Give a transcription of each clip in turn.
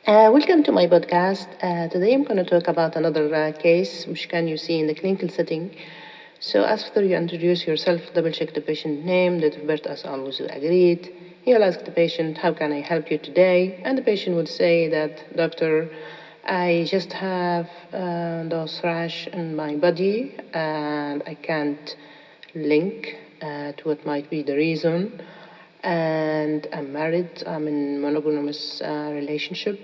Welcome to my podcast. Today I'm going to talk about another case which can you see in the clinical setting. So after you introduce yourself, double check the patient name, date of birth as always you agreed. You'll ask the patient, how can I help you today? And the patient would say that, doctor, I just have those rash in my body and I can't link to what might be the reason. And I'm married. I'm in monogamous relationship.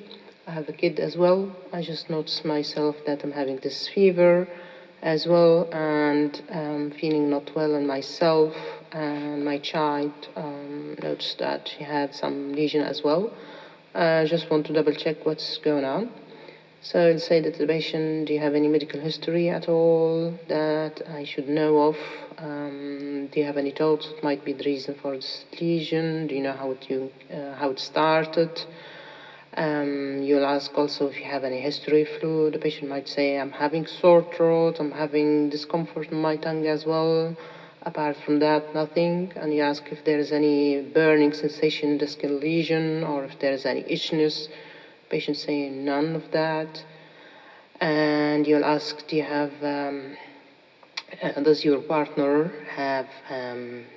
I have a kid as well. I just noticed myself that I'm having this fever as well, and feeling not well in myself. And my child noticed that she had some lesion as well. I just want to double check what's going on. So I'll say that the patient, do you have any medical history at all that I should know of? Do you have any thoughts what might be the reason for this lesion? Do you know how it started? You'll ask also if you have any history of flu. The patient might say, I'm having sore throat, I'm having discomfort in my tongue as well. Apart from that, nothing. And you ask if there is any burning sensation in the skin lesion or if there is any itchiness. Patient saying none of that. And you'll ask, do you have, does your partner have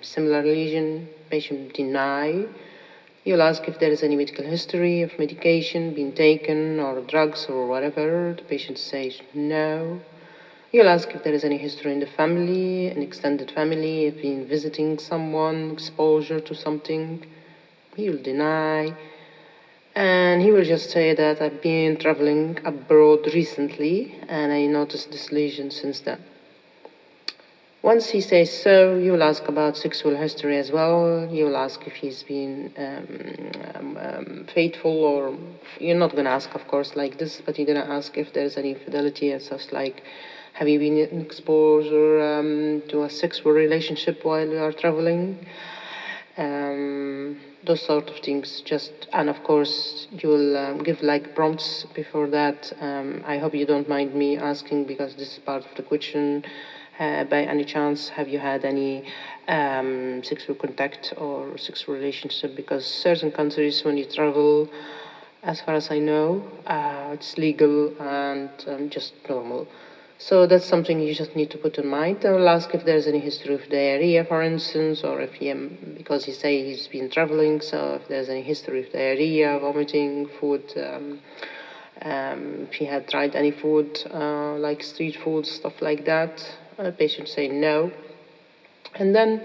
similar lesion? Patient deny. You'll ask if there is any medical history of medication being taken or drugs or whatever. The patient says no. You'll ask if there is any history in the family, an extended family, if been visiting someone, exposure to something. He'll deny. And he will just say that I've been traveling abroad recently and I noticed this lesion since then. Once he says so, you'll ask about sexual history as well. You'll ask if he's been faithful, or you're not going to ask, of course, like this, but you're going to ask if there's any infidelity and such, like, have you been in exposure to a sexual relationship while you are traveling? Those sort of things. And of course, you'll give like prompts before that. I hope you don't mind me asking because this is part of the question. By any chance, have you had any sexual contact or sexual relationship? Because certain countries, when you travel, as far as I know, it's legal and just normal. So that's something you just need to put in mind. I will ask if there's any history of diarrhea, for instance, or if because he say he's been traveling, so if there's any history of diarrhea, vomiting, food, if he had tried any food, like street food, stuff like that. The patient say no. And then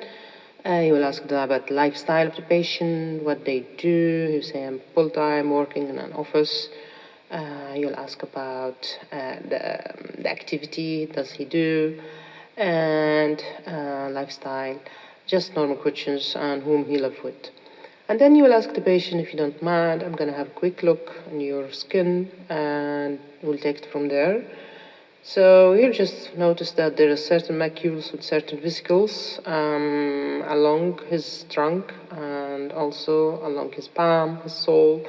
you will ask them about the lifestyle of the patient, what they do. You say, I'm full-time working in an office. You'll ask about the activity, does he do, and lifestyle, just normal questions on whom he live with. And then you will ask the patient, if you don't mind, I'm going to have a quick look on your skin, and we'll take it from there. So you'll just notice that there are certain macules with certain vesicles along his trunk and also along his palm, his sole.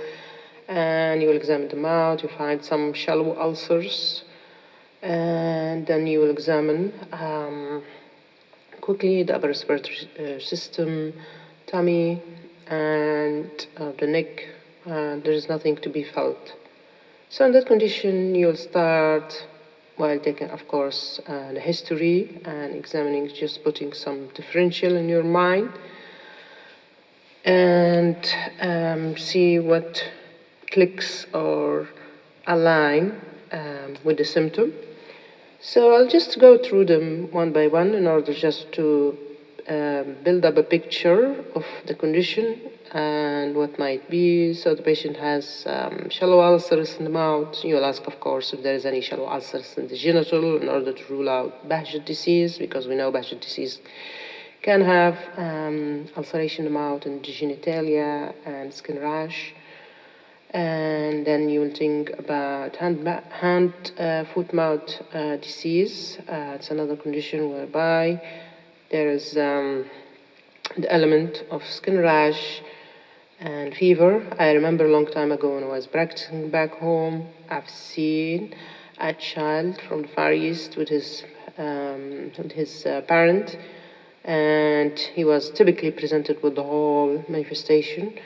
And you will examine them out. You find some shallow ulcers, and then you will examine quickly the upper respiratory system, tummy, and the neck. There is nothing to be felt. So in that condition, you'll start while taking, of course, the history and examining, just putting some differential in your mind and see what clicks or align with the symptom. So I'll just go through them one by one in order just to build up a picture of the condition and what might be. So the patient has shallow ulcers in the mouth. You'll ask, of course, if there is any shallow ulcers in the genital in order to rule out Behçet disease, because we know Behçet disease can have ulceration in the mouth and genitalia and skin rash. And then you will think about foot-mouth disease. It's another condition whereby there is the element of skin rash and fever. I remember a long time ago when I was practicing back home, I've seen a child from the Far East with his parent, and he was typically presented with the whole manifestation.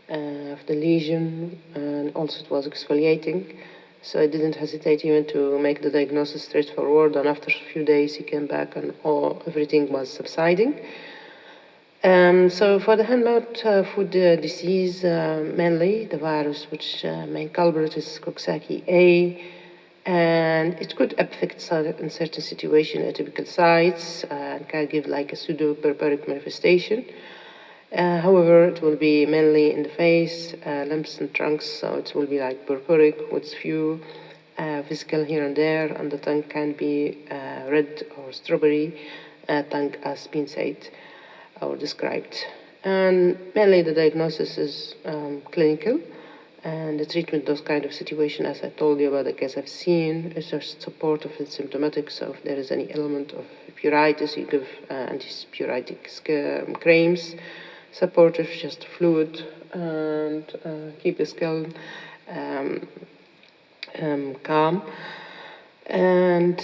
of the lesion, and also it was exfoliating. So I didn't hesitate even to make the diagnosis straightforward, and after a few days he came back and everything was subsiding. So for the hand-mouth food disease, mainly the virus, which main culprit is Coxsackie A, and it could affect in certain situations atypical sites and can give like a pseudo-purpuric manifestation. However, it will be mainly in the face, limbs and trunks, so it will be like purpuric with few physical here and there, and the tongue can be red or strawberry tongue as been said or described. And mainly the diagnosis is clinical, and the treatment, those kind of situations, as I told you about the case I've seen, is just supportive and symptomatic. So if there is any element of pruritus, you give antipruritic creams, supportive, just fluid, and keep the skull calm. And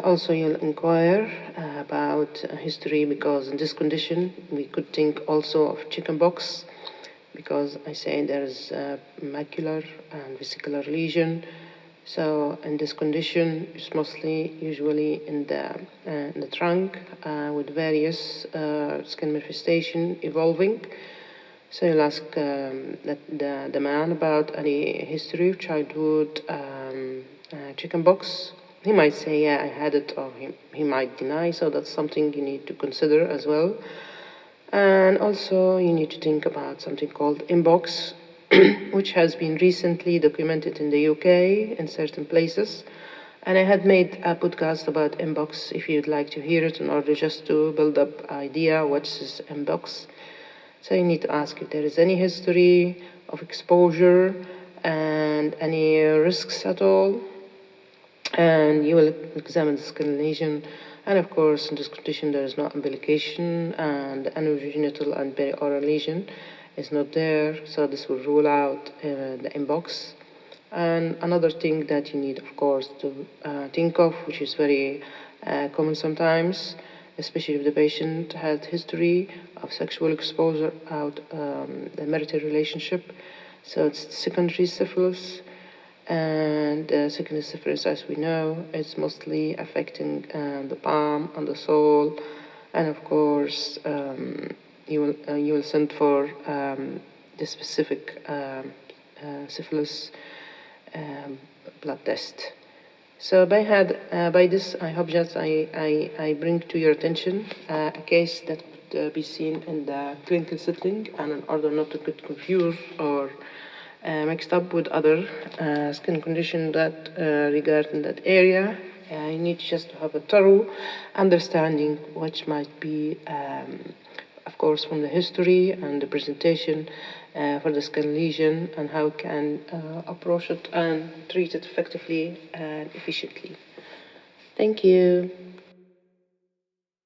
also you'll inquire about history, because in this condition we could think also of chickenpox, because I say there's macular and vesicular lesion. So in this condition, it's mostly usually in the trunk with various skin manifestation evolving. So you'll ask the man about any history of childhood chickenpox. He might say, yeah, I had it, or he might deny, so that's something you need to consider as well. And also you need to think about something called mpox, which has been recently documented in the UK in certain places. And I had made a podcast about mpox, if you'd like to hear it, in order just to build up idea what is mpox. So you need to ask if there is any history of exposure and any risks at all. And you will examine the skin lesion. And of course, in this condition, there is no umbilication, and the anogenital and perioral lesion is not there. So this will rule out the mpox. And another thing that you need, of course, to think of, which is very common sometimes, especially if the patient had history of sexual exposure out the marital relationship. So it's secondary syphilis. And secondary syphilis, as we know, is mostly affecting the palm and the sole. And of course, you will send for the specific syphilis blood test. So by this, I hope that I bring to your attention a case that could be seen in the clinical setting, and in order not to get confused or mixed up with other skin condition that regarding that area, you need just to have a thorough understanding, which might be, of course, from the history and the presentation for the skin lesion, and how can approach it and treat it effectively and efficiently. Thank you.